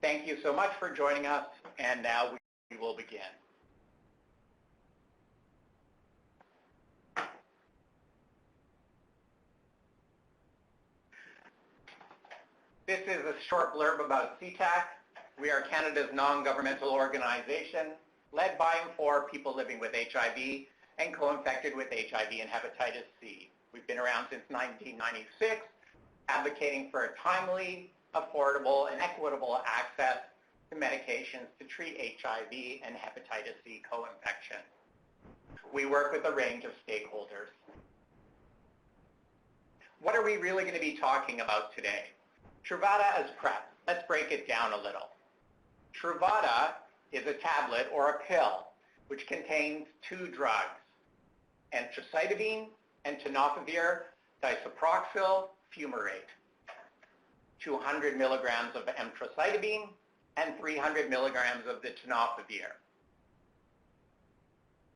Thank you so much for joining us, and now we will begin. This is a short blurb about CTAC. We are Canada's non-governmental organization led by and for people living with HIV and co-infected with HIV and hepatitis C. We've been around since 1996, advocating for a timely, affordable, and equitable access to medications to treat HIV and hepatitis C co-infection. We work with a range of stakeholders. What are we really going to be talking about today? Truvada as PrEP. Let's break it down a little. Truvada is a tablet or a pill which contains two drugs, emtricitabine and tenofovir disoproxil fumarate, 200 milligrams of emtricitabine and 300 milligrams of the tenofovir.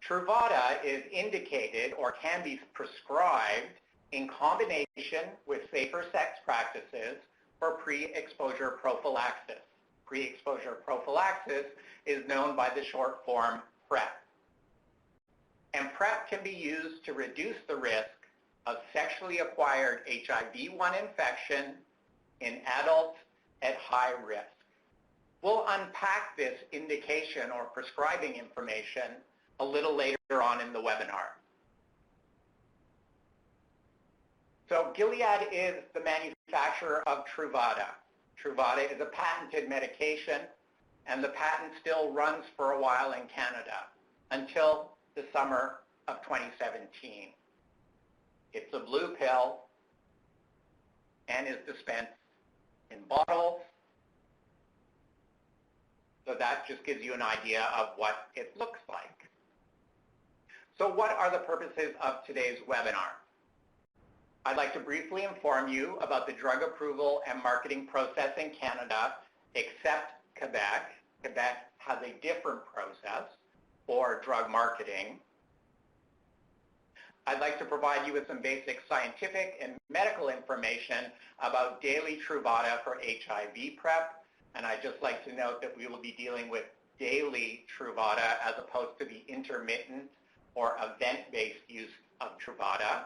Truvada is indicated or can be prescribed in combination with safer sex practices for pre-exposure prophylaxis. Pre-exposure prophylaxis is known by the short form PrEP. And PrEP can be used to reduce the risk of sexually acquired HIV-1 infection in adults at high risk. We'll unpack this indication or prescribing information a little later on in the webinar. So Gilead is the manufacturer of Truvada. Truvada is a patented medication, and the patent still runs for a while in Canada until the summer of 2017. It's a blue pill and is dispensed in bottles. So that just gives you an idea of what it looks like. So what are the purposes of today's webinar? I'd like to briefly inform you about the drug approval and marketing process in Canada, except Quebec. Quebec has a different process for drug marketing. I'd like to provide you with some basic scientific and medical information about daily Truvada for HIV PrEP. And I'd just like to note that we will be dealing with daily Truvada as opposed to the intermittent or event-based use of Truvada.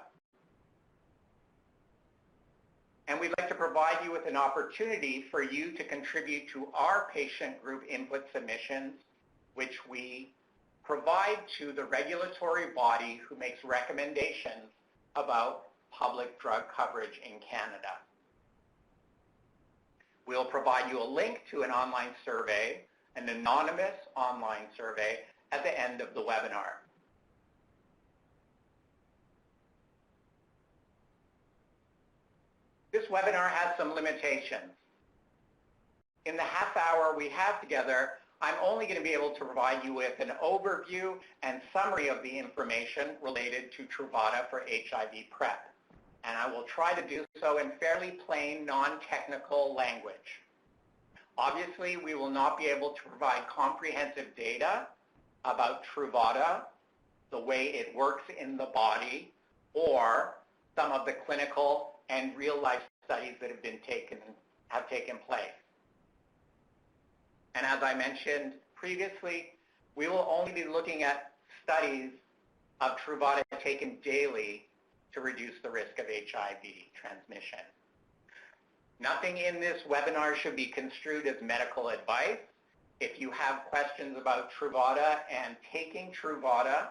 And we'd like to provide you with an opportunity for you to contribute to our patient group input submissions, which we provide to the regulatory body who makes recommendations about public drug coverage in Canada. We'll provide you a link to an online survey, an anonymous online survey, at the end of the webinar. This webinar has some limitations. In the half hour we have together, I'm only going to be able to provide you with an overview and summary of the information related to Truvada for HIV PrEP. And I will try to do so in fairly plain, non-technical language. Obviously, we will not be able to provide comprehensive data about Truvada, the way it works in the body, or some of the clinical and real-life studies that have taken place. And as I mentioned previously, we will only be looking at studies of Truvada taken daily to reduce the risk of HIV transmission. Nothing in this webinar should be construed as medical advice. If you have questions about Truvada and taking Truvada,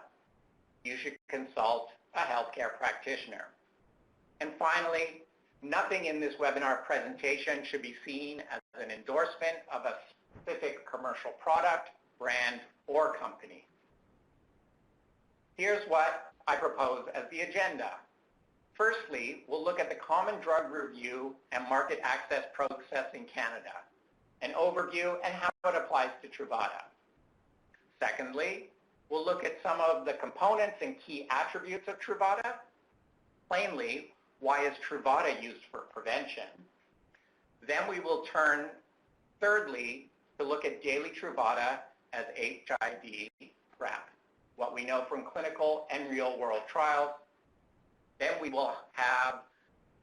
you should consult a healthcare practitioner. And finally, nothing in this webinar presentation should be seen as an endorsement of a specific commercial product, brand, or company. Here's what I propose as the agenda. Firstly, we'll look at the common drug review and market access process in Canada, an overview and how it applies to Truvada. Secondly, we'll look at some of the components and key attributes of Truvada. Plainly, why is Truvada used for prevention? Then we will turn, thirdly, to look at daily Truvada as HIV PrEP, what we know from clinical and real-world trials. Then we will have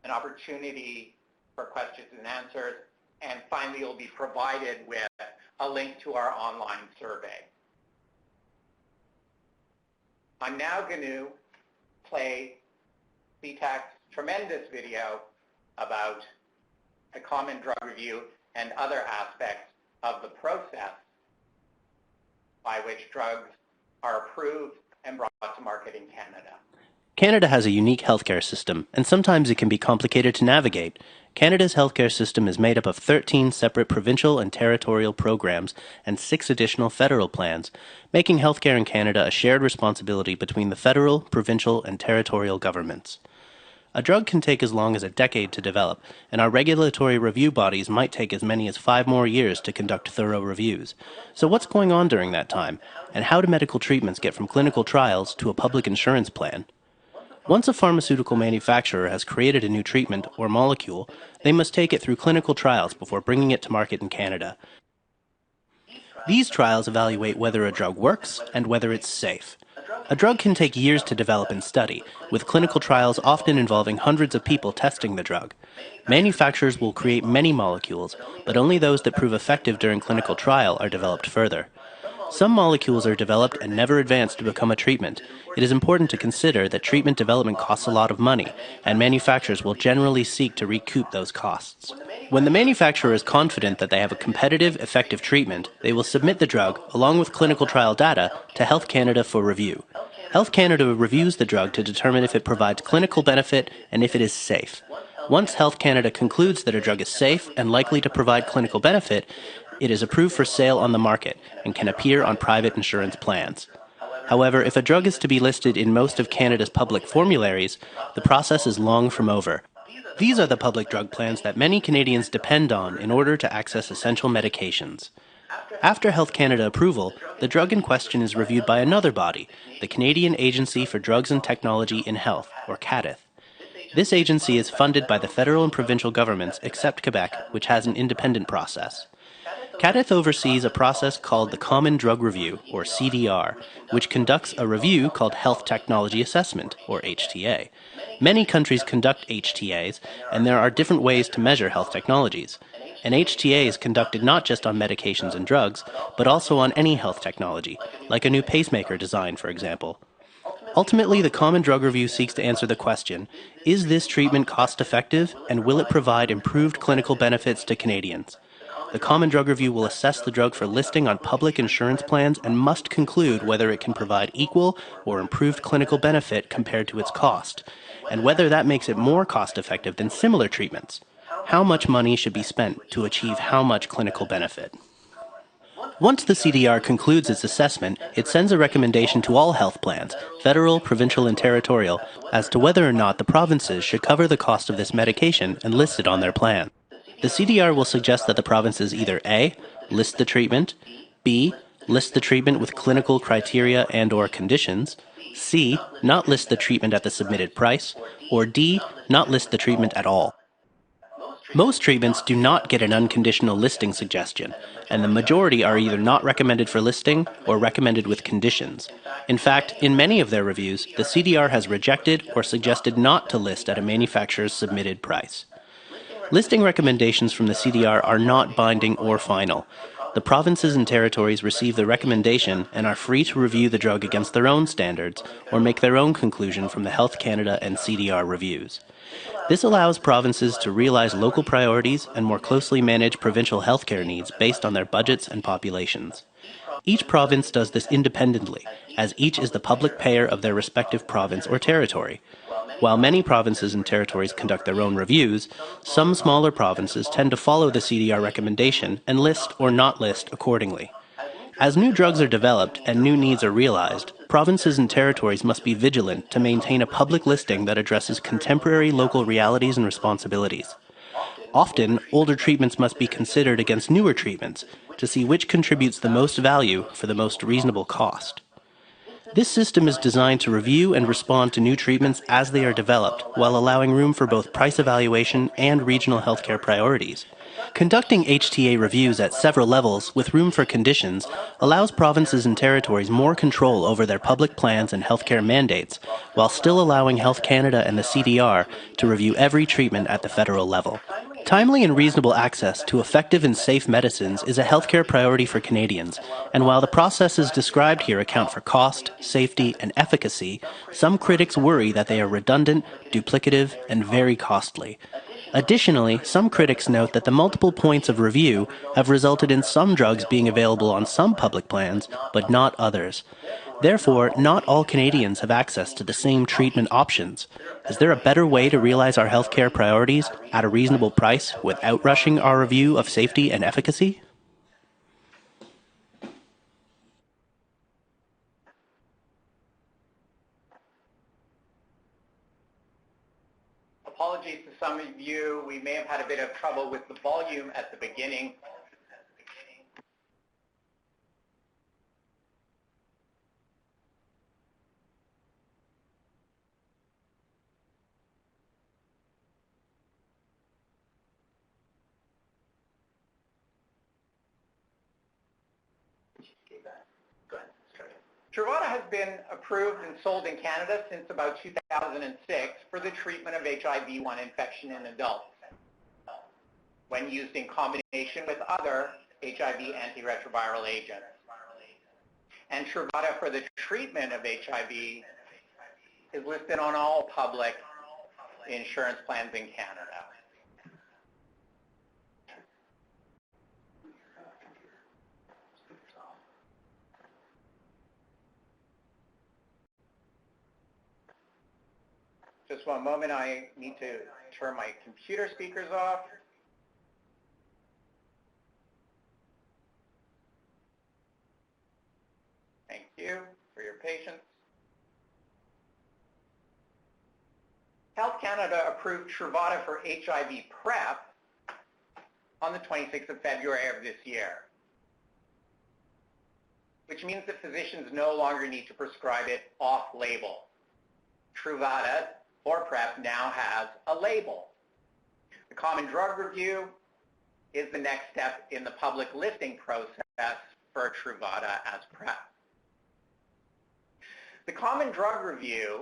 an opportunity for questions and answers. And finally, you'll be provided with a link to our online survey. I'm now going to play CTAC's tremendous video about a common drug review and other aspects of the process by which drugs are approved and brought to market in Canada. Canada has a unique healthcare system, and sometimes it can be complicated to navigate. Canada's healthcare system is made up of 13 separate provincial and territorial programs and 6 additional federal plans, making healthcare in Canada a shared responsibility between the federal, provincial, and territorial governments. A drug can take as long as a decade to develop, and our regulatory review bodies might take as many as 5 more years to conduct thorough reviews. So what's going on during that time, and how do medical treatments get from clinical trials to a public insurance plan? Once a pharmaceutical manufacturer has created a new treatment or molecule, they must take it through clinical trials before bringing it to market in Canada. These trials evaluate whether a drug works and whether it's safe. A drug can take years to develop and study, with clinical trials often involving hundreds of people testing the drug. Manufacturers will create many molecules, but only those that prove effective during clinical trial are developed further. Some molecules are developed and never advance to become a treatment. It is important to consider that treatment development costs a lot of money, and manufacturers will generally seek to recoup those costs. When the manufacturer is confident that they have a competitive, effective treatment, they will submit the drug, along with clinical trial data, to Health Canada for review. Health Canada reviews the drug to determine if it provides clinical benefit and if it is safe. Once Health Canada concludes that a drug is safe and likely to provide clinical benefit, it is approved for sale on the market and can appear on private insurance plans. However, if a drug is to be listed in most of Canada's public formularies, the process is long from over. These are the public drug plans that many Canadians depend on in order to access essential medications. After Health Canada approval, the drug in question is reviewed by another body, the Canadian Agency for Drugs and Technology in Health, or CADTH. This agency is funded by the federal and provincial governments, except Quebec, which has an independent process. CADTH oversees a process called the Common Drug Review, or CDR, which conducts a review called Health Technology Assessment, or HTA. Many countries conduct HTAs, and there are different ways to measure health technologies. An HTA is conducted not just on medications and drugs, but also on any health technology, like a new pacemaker design, for example. Ultimately, the Common Drug Review seeks to answer the question, is this treatment cost-effective, and will it provide improved clinical benefits to Canadians? The Common Drug Review will assess the drug for listing on public insurance plans and must conclude whether it can provide equal or improved clinical benefit compared to its cost, and whether that makes it more cost-effective than similar treatments. How much money should be spent to achieve how much clinical benefit? Once the CDR concludes its assessment, it sends a recommendation to all health plans, federal, provincial, and territorial, as to whether or not the provinces should cover the cost of this medication and list it on their plan. The CDR will suggest that the provinces either A. list the treatment, B. list the treatment with clinical criteria and/or conditions, C. not list the treatment at the submitted price, or D. not list the treatment at all. Most treatments do not get an unconditional listing suggestion, and the majority are either not recommended for listing or recommended with conditions. In fact, in many of their reviews, the CDR has rejected or suggested not to list at a manufacturer's submitted price. Listing recommendations from the CDR are not binding or final. The provinces and territories receive the recommendation and are free to review the drug against their own standards or make their own conclusion from the Health Canada and CDR reviews. This allows provinces to realize local priorities and more closely manage provincial healthcare needs based on their budgets and populations. Each province does this independently, as each is the public payer of their respective province or territory. While many provinces and territories conduct their own reviews, some smaller provinces tend to follow the CDR recommendation and list or not list accordingly. As new drugs are developed and new needs are realized, provinces and territories must be vigilant to maintain a public listing that addresses contemporary local realities and responsibilities. Often, older treatments must be considered against newer treatments to see which contributes the most value for the most reasonable cost. This system is designed to review and respond to new treatments as they are developed, while allowing room for both price evaluation and regional healthcare priorities. Conducting HTA reviews at several levels with room for conditions allows provinces and territories more control over their public plans and healthcare mandates, while still allowing Health Canada and the CDR to review every treatment at the federal level. Timely and reasonable access to effective and safe medicines is a healthcare priority for Canadians, and while the processes described here account for cost, safety, and efficacy, some critics worry that they are redundant, duplicative, and very costly. Additionally, some critics note that the multiple points of review have resulted in some drugs being available on some public plans, but not others. Therefore, not all Canadians have access to the same treatment options. Is there a better way to realize our healthcare priorities at a reasonable price without rushing our review of safety and efficacy? Apologies to some of you. We may have had a bit of trouble with the volume at the beginning. Truvada has been approved and sold in Canada since about 2006 for the treatment of HIV-1 infection in adults when used in combination with other HIV antiretroviral agents. And Truvada for the treatment of HIV is listed on all public insurance plans in Canada. Just one moment, I need to turn my computer speakers off. Thank you for your patience. Health Canada approved Truvada for HIV PrEP on the 26th of February of this year, which means that physicians no longer need to prescribe it off-label. Truvada for PrEP now has a label. The Common Drug Review is the next step in the public listing process for Truvada as PrEP. The Common Drug Review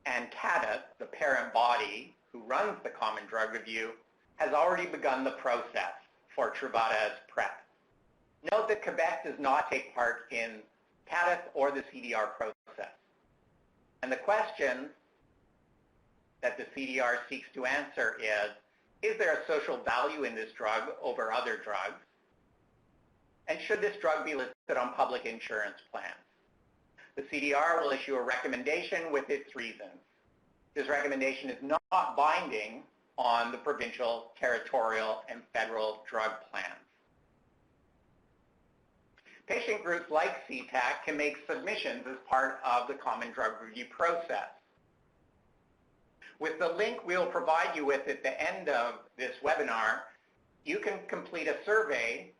and CTAC, the parent body who runs the Common Drug Review, has already begun the process for Truvada as PrEP. Note that Quebec does not take part in CTAC or the CDR process. And the question that the CDR seeks to answer is there a social value in this drug over other drugs? And should this drug be listed on public insurance plans? The CDR will issue a recommendation with its reasons. This recommendation is not binding on the provincial, territorial, and federal drug plans. Patient groups like CTAC can make submissions as part of the Common Drug Review process. With the link we'll provide you with at the end of this webinar, you can complete a survey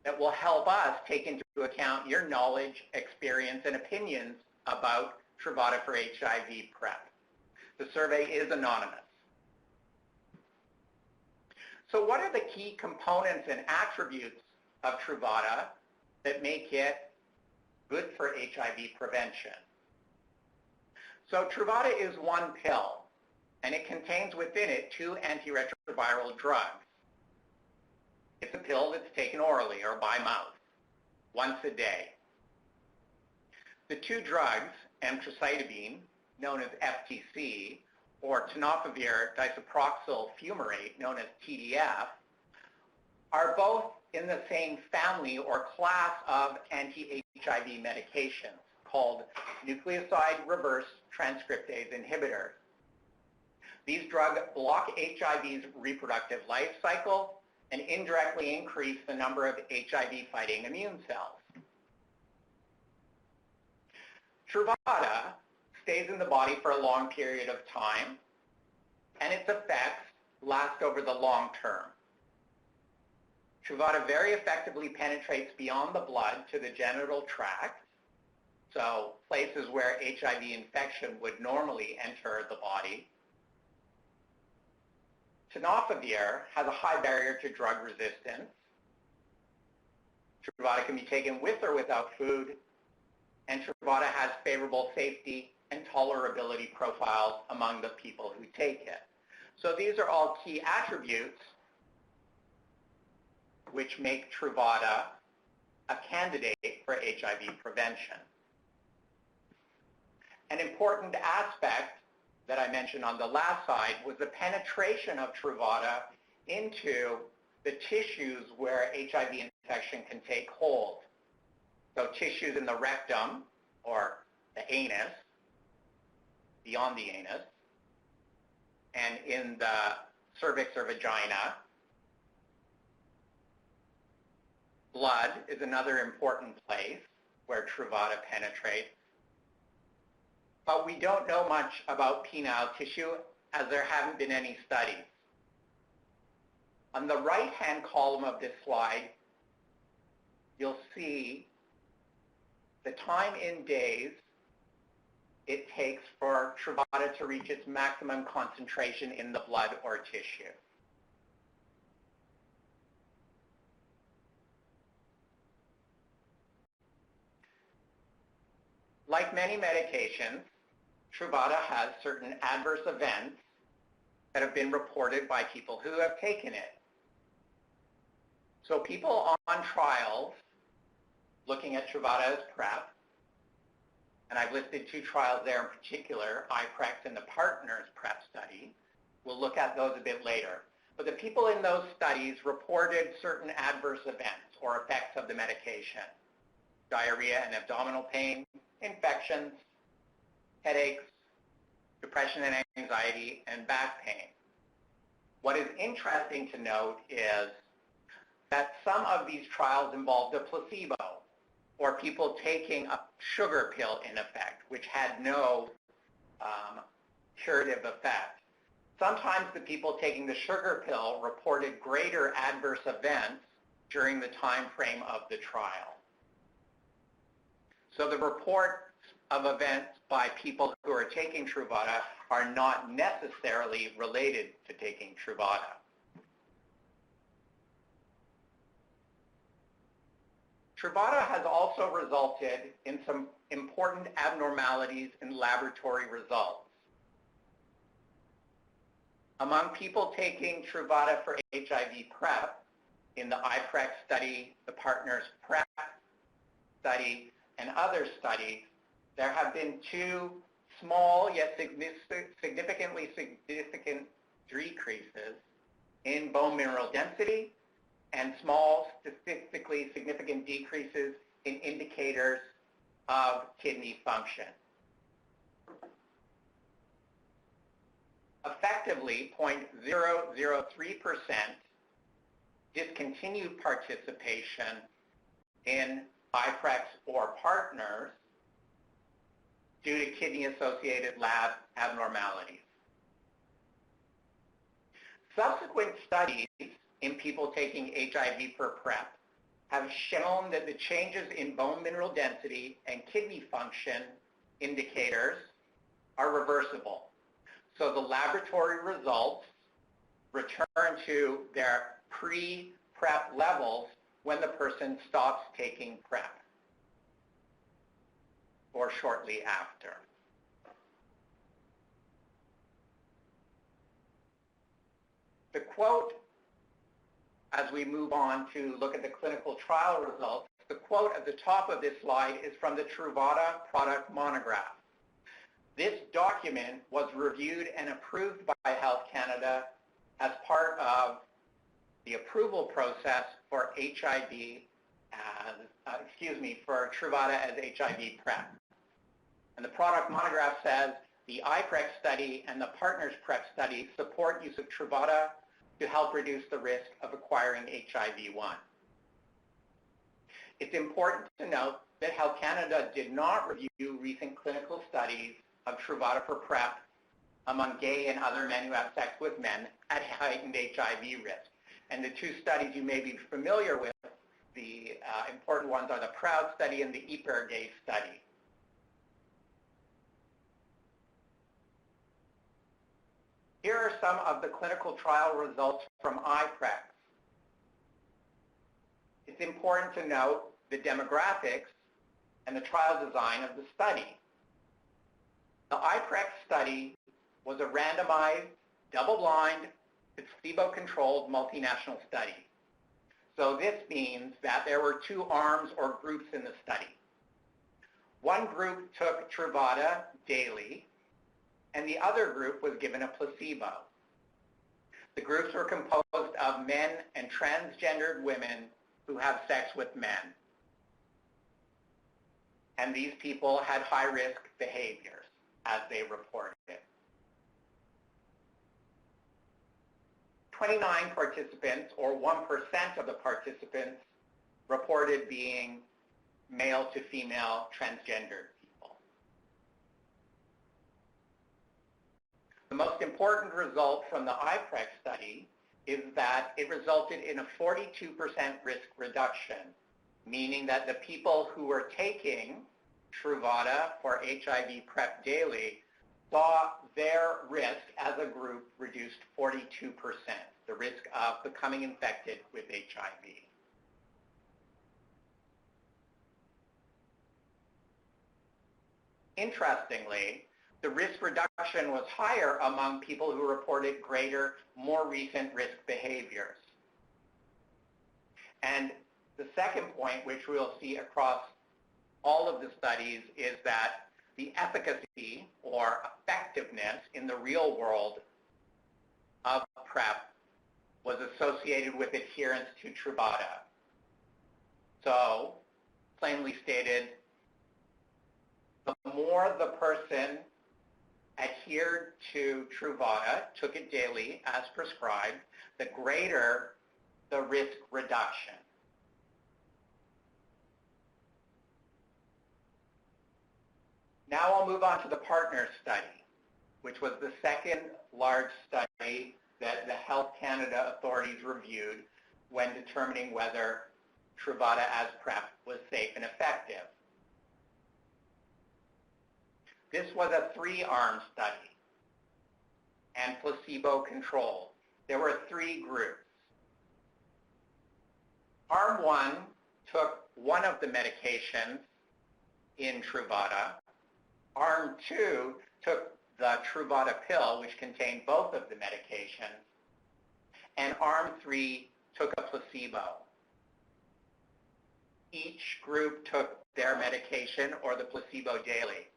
that will help us take into account your knowledge, experience, and opinions about Truvada for HIV PrEP. The survey is anonymous. So what are the key components and attributes of Truvada that make it good for HIV prevention? So Truvada is one pill, and it contains within it 2 antiretroviral drugs. It's a pill that's taken orally or by mouth, once a day. The 2 drugs, emtricitabine, known as FTC, or tenofovir disoproxil fumarate, known as TDF, are both in the same family or class of anti-HIV medications called nucleoside reverse transcriptase inhibitors. These drugs block HIV's reproductive life cycle and indirectly increase the number of HIV-fighting immune cells. Truvada stays in the body for a long period of time, and its effects last over the long term. Truvada very effectively penetrates beyond the blood to the genital tract, so places where HIV infection would normally enter the body. Tenofovir has a high barrier to drug resistance. Truvada can be taken with or without food, and Truvada has favorable safety and tolerability profiles among the people who take it. So these are all key attributes which make Truvada a candidate for HIV prevention. An important aspect that I mentioned on the last slide was the penetration of Truvada into the tissues where HIV infection can take hold. So tissues in the rectum or the anus, beyond the anus, and in the cervix or vagina. Blood is another important place where Truvada penetrates. But we don't know much about penile tissue as there haven't been any studies. On the right-hand column of this slide, you'll see the time in days it takes for Truvada to reach its maximum concentration in the blood or tissue. Like many medications, Truvada has certain adverse events that have been reported by people who have taken it. So people on trials looking at Truvada as PrEP, and I've listed two trials there in particular, iPrEx and the Partners PrEP study. We'll look at those a bit later. But the people in those studies reported certain adverse events or effects of the medication: diarrhea and abdominal pain, infections, headaches, depression and anxiety, and back pain. What is interesting to note is that some of these trials involved a placebo, or people taking a sugar pill in effect, which had no curative effect. Sometimes the people taking the sugar pill reported greater adverse events during the time frame of the trial. So the reports of events by people who are taking Truvada are not necessarily related to taking Truvada. Truvada has also resulted in some important abnormalities in laboratory results. Among people taking Truvada for HIV PrEP, in the iPrEx study, the Partners PrEP study, and other studies, there have been two small yet significant decreases in bone mineral density and small statistically significant decreases in indicators of kidney function. Effectively, 0.003% discontinued participation in iPrEx or Partners due to kidney-associated lab abnormalities. Subsequent studies in people taking HIV for PrEP have shown that the changes in bone mineral density and kidney function indicators are reversible. So the laboratory results return to their pre-PrEP levels when the person stops taking PrEP or shortly after. The quote, as we move on to look at the clinical trial results, the quote at the top of this slide is from the Truvada product monograph. This document was reviewed and approved by Health Canada as part of the approval process for for Truvada as HIV PrEP. And the product monograph says, the iPrEx study and the Partners PrEP study support use of Truvada to help reduce the risk of acquiring HIV-1. It's important to note that Health Canada did not review recent clinical studies of Truvada for PrEP among gay and other men who have sex with men at heightened HIV risk. And the two studies you may be familiar with, the important ones are the PROUD study and the iPrEx study. Here are some of the clinical trial results from iPrEx. It's important to note the demographics and the trial design of the study. The iPrEx study was a randomized, double-blind, placebo-controlled multinational study. So this means that there were two arms or groups in the study. One group took Truvada daily, and the other group was given a placebo. The groups were composed of men and transgendered women who have sex with men. And these people had high-risk behaviors, as they reported. 29 participants, or 1% of the participants, reported being male to female transgendered people. The most important result from the iPrEx study is that it resulted in a 42% risk reduction, meaning that the people who were taking Truvada for HIV PrEP daily saw their risk as a group reduced 42%, the risk of becoming infected with HIV. Interestingly, the risk reduction was higher among people who reported greater, more recent risk behaviors. And the second point, which we'll see across all of the studies, is that the efficacy or effectiveness in the real world of PrEP was associated with adherence to Truvada. So, plainly stated, the more the person adhered to Truvada, took it daily as prescribed, the greater the risk reduction. Now I'll move on to the partner study, which was the second large study that the Health Canada authorities reviewed when determining whether Truvada as PrEP was safe and effective. This was a 3-arm study and placebo-controlled. There were 3 groups. Arm 1 took one of the medications in Truvada. Arm 2 took the Truvada pill, which contained both of the medications. And Arm 3 took a placebo. Each group took their medication or the placebo daily.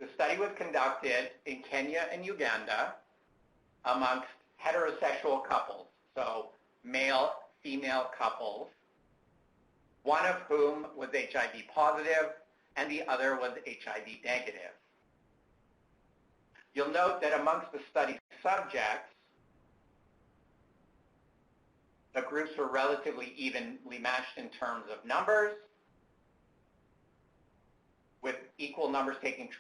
The study was conducted in Kenya and Uganda amongst heterosexual couples, so male-female couples, one of whom was HIV positive and the other was HIV negative. You'll note that amongst the study subjects, the groups were relatively evenly matched in terms of numbers, with equal numbers taking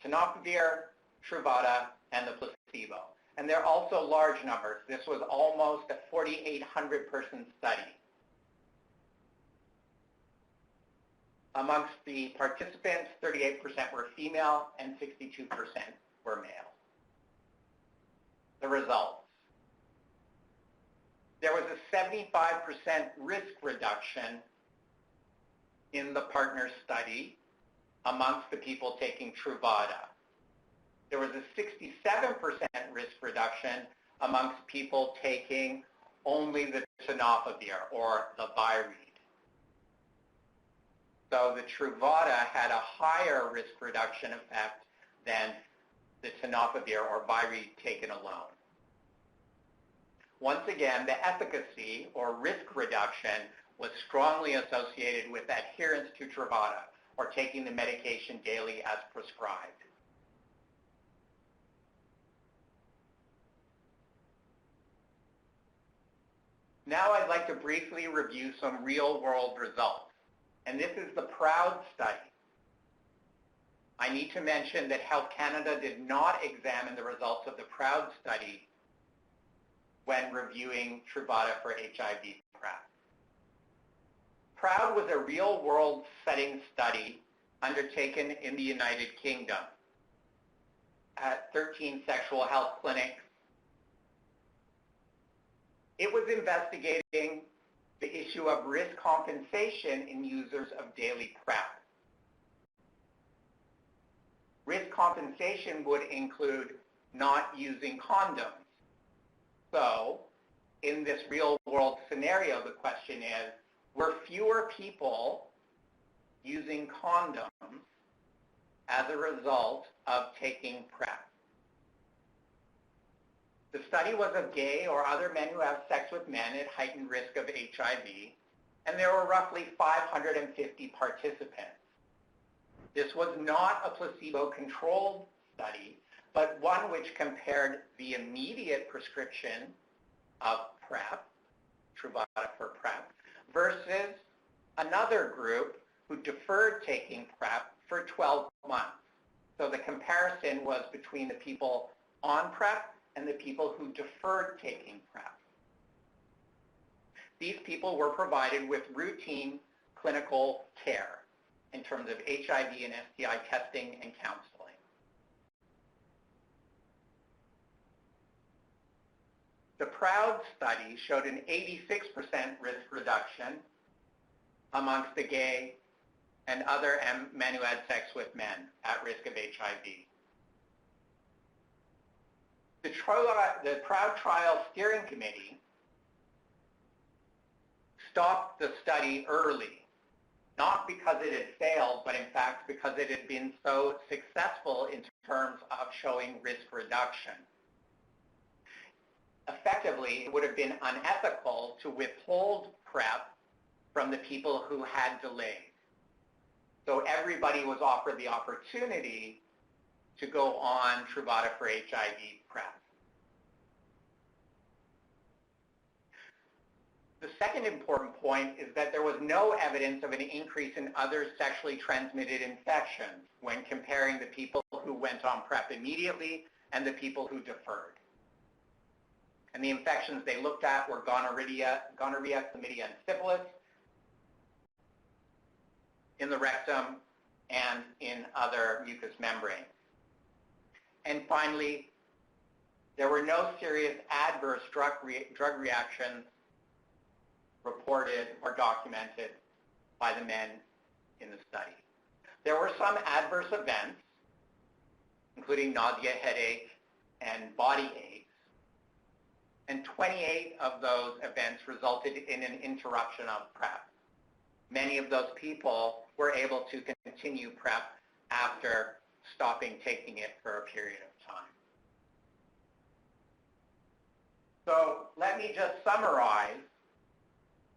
tenofovir, Truvada, and the placebo. And they're also large numbers. This was almost a 4,800 person study. Amongst the participants, 38% were female and 62% were male. The results. There was a 75% risk reduction in the partner study amongst the people taking Truvada. There was a 67% risk reduction amongst people taking only the tenofovir or the Viride. So the Truvada had a higher risk reduction effect than the tenofovir or Viride taken alone. Once again, the efficacy or risk reduction was strongly associated with adherence to Truvada or taking the medication daily as prescribed. Now I'd like to briefly review some real-world results. And this is the PROUD study. I need to mention that Health Canada did not examine the results of the PROUD study when reviewing Truvada for HIV PrEP. PROUD was a real-world setting study undertaken in the United Kingdom at 13 sexual health clinics. It was investigating the issue of risk compensation in users of daily PrEP. Risk compensation would include not using condoms. So in this real-world scenario, the question is, were fewer people using condoms as a result of taking PrEP? The study was of gay or other men who have sex with men at heightened risk of HIV, and there were roughly 550 participants. This was not a placebo-controlled study, but one which compared the immediate prescription of PrEP, Truvada for PrEP, versus another group who deferred taking PrEP for 12 months. So the comparison was between the people on PrEP and the people who deferred taking PrEP. These people were provided with routine clinical care in terms of HIV and STI testing and counseling. The PROUD study showed an 86% risk reduction amongst the gay and other men who had sex with men at risk of HIV. The PROUD Trial Steering Committee stopped the study early, not because it had failed, but in fact because it had been so successful in terms of showing risk reduction. Effectively, it would have been unethical to withhold PrEP from the people who had delayed. So everybody was offered the opportunity to go on Truvada for HIV PrEP. The second important point is that there was no evidence of an increase in other sexually transmitted infections when comparing the people who went on PrEP immediately and the people who deferred. And the infections they looked at were gonorrhea, chlamydia, and syphilis in the rectum and in other mucous membranes. And finally, there were no serious adverse drug reactions reported or documented by the men in the study. There were some adverse events, including nausea, headache, and body aches, and 28 of those events resulted in an interruption of PrEP. Many of those people were able to continue PrEP after stopping taking it for a period of time. So let me just summarize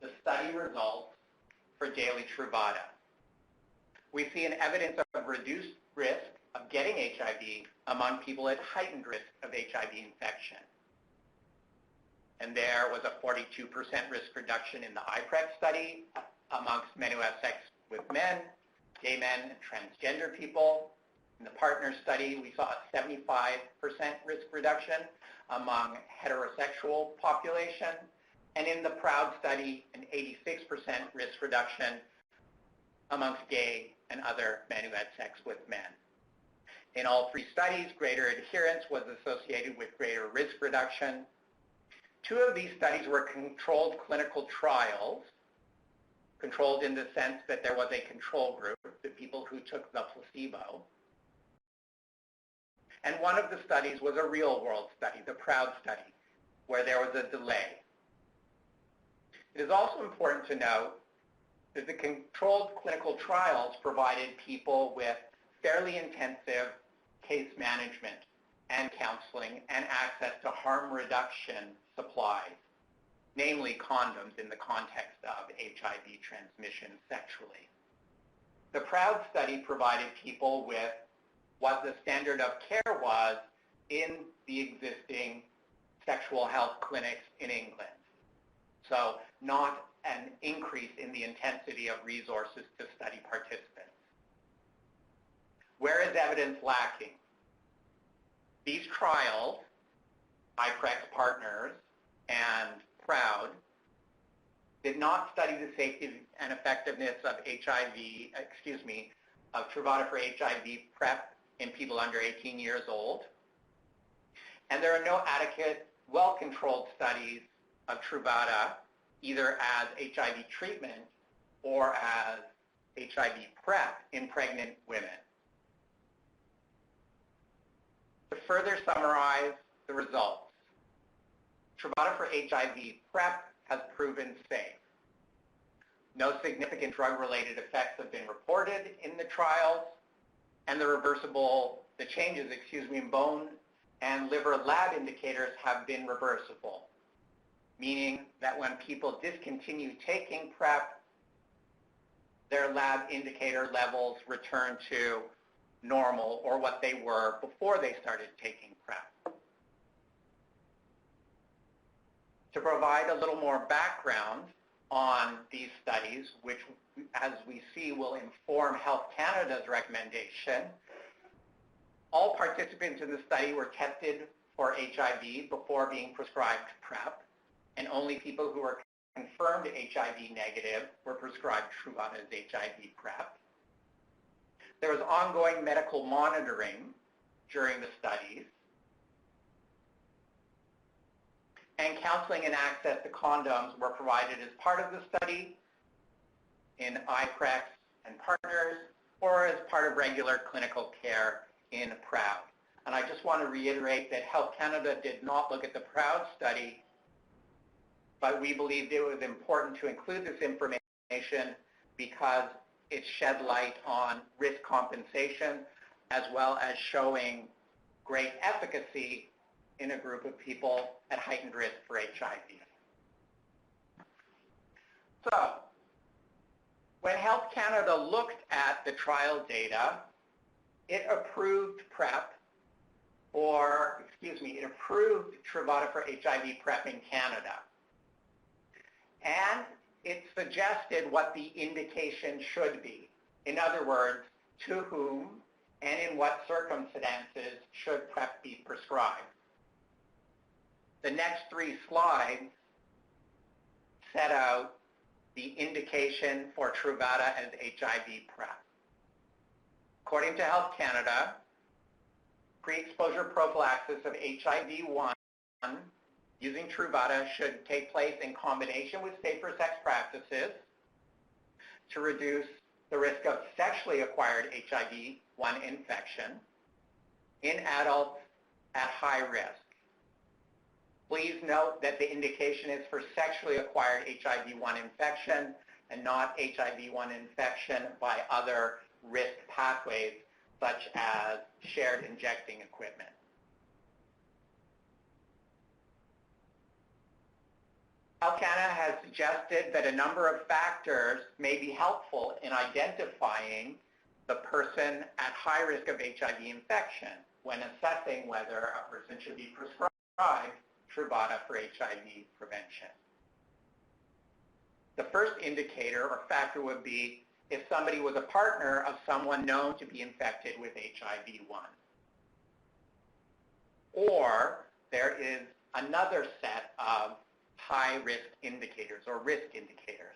the study results for daily Truvada. We see an evidence of reduced risk of getting HIV among people at heightened risk of HIV infection. And there was a 42% risk reduction in the iPrEx study amongst men who have sex with men, gay men, and transgender people. In the partner study, we saw a 75% risk reduction among heterosexual population. And in the PROUD study, an 86% risk reduction amongst gay and other men who had sex with men. In all three studies, greater adherence was associated with greater risk reduction. Two of these studies were controlled clinical trials, controlled in the sense that there was a control group, the people who took the placebo. And one of the studies was a real-world study, the PROUD study, where there was a delay. It is also important to note that the controlled clinical trials provided people with fairly intensive case management and counseling and access to harm reduction supplies, namely condoms in the context of HIV transmission sexually. The PROUD study provided people with what the standard of care was in the existing sexual health clinics in England. So not an increase in the intensity of resources to study participants. Where is evidence lacking? These trials, iPrEx partners and PROUD, did not study the safety and effectiveness of of Truvada for HIV PrEP in people under 18 years old. And there are no adequate, well-controlled studies of Truvada, either as HIV treatment or as HIV PrEP in pregnant women. To further summarize the results, Truvada for HIV PrEP has proven safe. No significant drug-related effects have been reported in the trials, and the changes in bone and liver lab indicators have been reversible, meaning that when people discontinue taking PrEP, their lab indicator levels return to normal or what they were before they started taking PrEP. To provide a little more background on these studies, which as we see will inform Health Canada's recommendation, all participants in the study were tested for HIV before being prescribed PrEP, and only people who were confirmed HIV negative were prescribed Truvada's HIV PrEP. There was ongoing medical monitoring during the studies, and counseling and access to condoms were provided as part of the study in iPrEx and partners, or as part of regular clinical care in PROUD. And I just want to reiterate that Health Canada did not look at the PROUD study, but we believed it was important to include this information because it shed light on risk compensation as well as showing great efficacy in a group of people at heightened risk for HIV. So, when Health Canada looked at the trial data, it approved it approved Truvada for HIV PrEP in Canada. And it suggested what the indication should be. In other words, to whom and in what circumstances should PrEP be prescribed. The next 3 slides set out the indication for Truvada as HIV PrEP. According to Health Canada, pre-exposure prophylaxis of HIV-1 using Truvada should take place in combination with safer sex practices to reduce the risk of sexually acquired HIV-1 infection in adults at high risk. Please note that the indication is for sexually acquired HIV-1 infection and not HIV-1 infection by other risk pathways such as shared injecting equipment. Health Canada has suggested that a number of factors may be helpful in identifying the person at high risk of HIV infection when assessing whether a person should be prescribed Truvada for HIV prevention. The first indicator or factor would be if somebody was a partner of someone known to be infected with HIV-1. Or there is another set of high-risk indicators or risk indicators.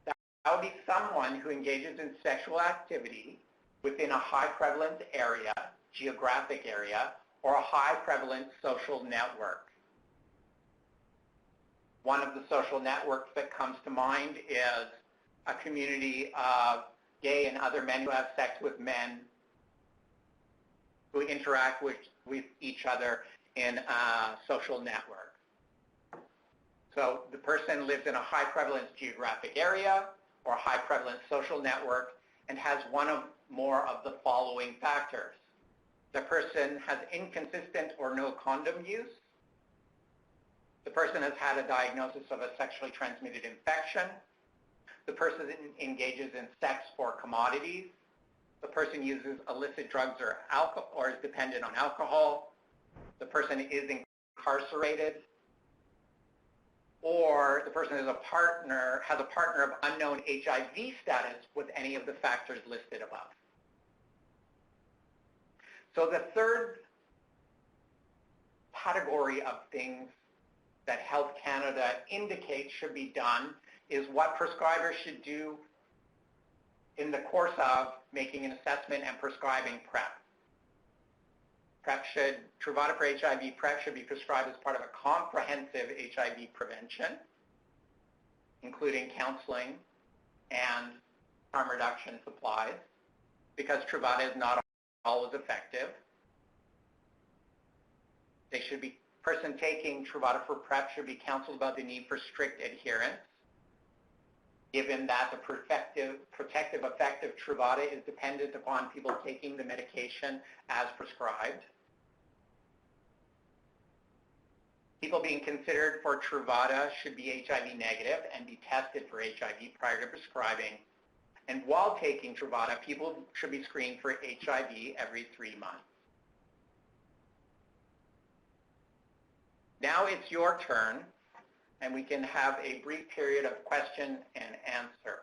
That would be someone who engages in sexual activity within a high-prevalence area, geographic area, or a high-prevalence social network. One of the social networks that comes to mind is a community of gay and other men who have sex with men who interact with each other in a social network. So the person lives in a high prevalence geographic area or a high prevalence social network and has one of more of the following factors. The person has inconsistent or no condom use. The person has had a diagnosis of a sexually transmitted infection. The person engages in sex for commodities. The person uses illicit drugs or alcohol or is dependent on alcohol. The person is incarcerated. Or the person has a partner of unknown HIV status with any of the factors listed above. So the third category of things that Health Canada indicates should be done is what prescribers should do in the course of making an assessment and prescribing PrEP. Truvada for HIV PrEP should be prescribed as part of a comprehensive HIV prevention, including counseling and harm reduction supplies, because Truvada is not always effective. Person taking Truvada for PrEP should be counseled about the need for strict adherence, given that the protective effect of Truvada is dependent upon people taking the medication as prescribed. People being considered for Truvada should be HIV negative and be tested for HIV prior to prescribing. And while taking Truvada, people should be screened for HIV every 3 months. Now it's your turn, and we can have a brief period of question and answer.